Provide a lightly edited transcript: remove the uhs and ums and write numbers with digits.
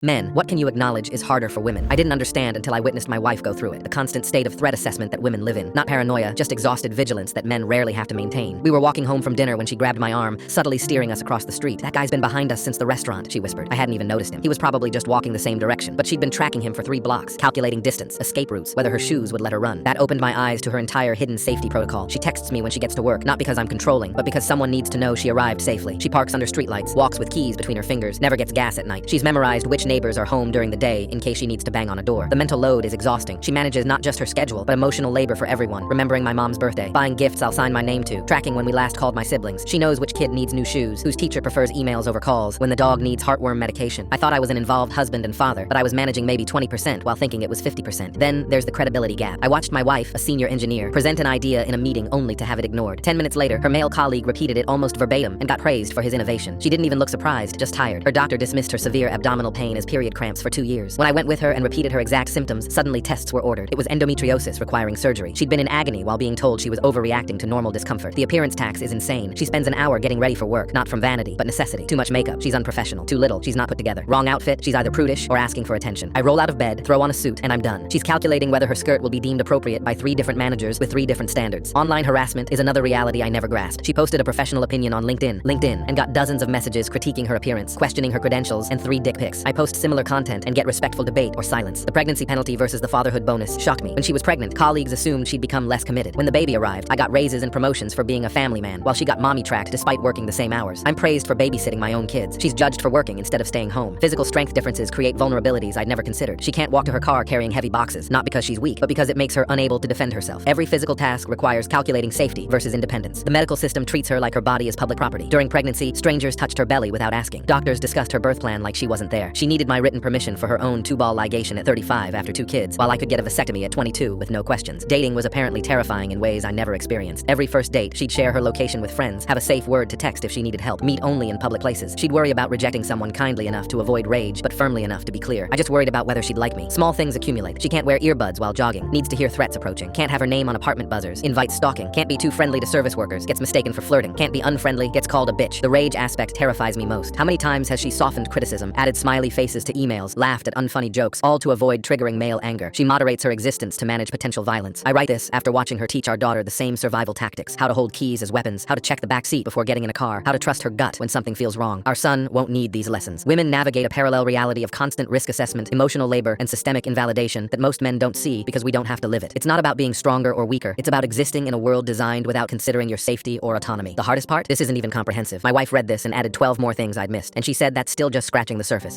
Men, what can you acknowledge is harder for women? I didn't understand until I witnessed my wife go through it. The constant state of threat assessment that women live in. Not paranoia, just exhausted vigilance that men rarely have to maintain. We were walking home from dinner when she grabbed my arm, subtly steering us across the street. "That guy's been behind us since the restaurant," she whispered. I hadn't even noticed him. He was probably just walking the same direction, but she'd been tracking him for 3 blocks, calculating distance, escape routes, whether her shoes would let her run. That opened my eyes to her entire hidden safety protocol. She texts me when she gets to work, not because I'm controlling, but because someone needs to know she arrived safely. She parks under streetlights, walks with keys between her fingers, never gets gas at night. She's memorized which neighbors are home during the day in case she needs to bang on a door. The mental load is exhausting. She manages not just her schedule, but emotional labor for everyone, remembering my mom's birthday, buying gifts I'll sign my name to, tracking when we last called my siblings. She knows which kid needs new shoes, whose teacher prefers emails over calls, when the dog needs heartworm medication. I thought I was an involved husband and father, but I was managing maybe 20% while thinking it was 50%. Then there's the credibility gap. I watched my wife, a senior engineer, present an idea in a meeting only to have it ignored. 10 minutes later, her male colleague repeated it almost verbatim and got praised for his innovation. She didn't even look surprised, just tired. Her doctor dismissed her severe abdominal pain as period cramps for 2 years. When I went with her and repeated her exact symptoms, suddenly tests were ordered. It was endometriosis requiring surgery. She'd been in agony while being told she was overreacting to normal discomfort. The appearance tax is insane. She spends an hour getting ready for work, not from vanity, but necessity. Too much makeup, she's unprofessional. Too little, she's not put together. Wrong outfit, she's either prudish or asking for attention. I roll out of bed, throw on a suit, and I'm done. She's calculating whether her skirt will be deemed appropriate by 3 different managers with 3 different standards. Online harassment is another reality I never grasped. She posted a professional opinion on LinkedIn, and got dozens of messages critiquing her appearance, questioning her credentials, and 3 dick pics. I post similar content and get respectful debate or silence. The pregnancy penalty versus the fatherhood bonus shocked me. When she was pregnant, colleagues assumed she'd become less committed. When the baby arrived, I got raises and promotions for being a family man, while she got mommy tracked despite working the same hours. I'm praised for babysitting my own kids. She's judged for working instead of staying home. Physical strength differences create vulnerabilities I'd never considered. She can't walk to her car carrying heavy boxes, not because she's weak, but because it makes her unable to defend herself. Every physical task requires calculating safety versus independence. The medical system treats her like her body is public property. During pregnancy, strangers touched her belly without asking. Doctors discussed her birth plan like she wasn't there. She needed my written permission for her own 2-ball ligation at 35 after 2 kids, while I could get a vasectomy at 22 with no questions. Dating was apparently terrifying in ways I never experienced. Every first date, she'd share her location with friends, have a safe word to text if she needed help, meet only in public places. She'd worry about rejecting someone kindly enough to avoid rage, but firmly enough to be clear. I just worried about whether she'd like me. Small things accumulate. She can't wear earbuds while jogging, needs to hear threats approaching, can't have her name on apartment buzzers, invites stalking, can't be too friendly to service workers, gets mistaken for flirting, can't be unfriendly, gets called a bitch. The rage aspect terrifies me most. How many times has she softened criticism, added smiley faces to emails, laughed at unfunny jokes, all to avoid triggering male anger? She moderates her existence to manage potential violence. I write this after watching her teach our daughter the same survival tactics: how to hold keys as weapons, how to check the back seat before getting in a car, how to trust her gut when something feels wrong. Our son won't need these lessons. Women navigate a parallel reality of constant risk assessment, emotional labor, and systemic invalidation that most men don't see because we don't have to live it. It's not about being stronger or weaker. It's about existing in a world designed without considering your safety or autonomy. The hardest part? This isn't even comprehensive. My wife read this and added 12 more things I'd missed, and she said that's still just scratching the surface.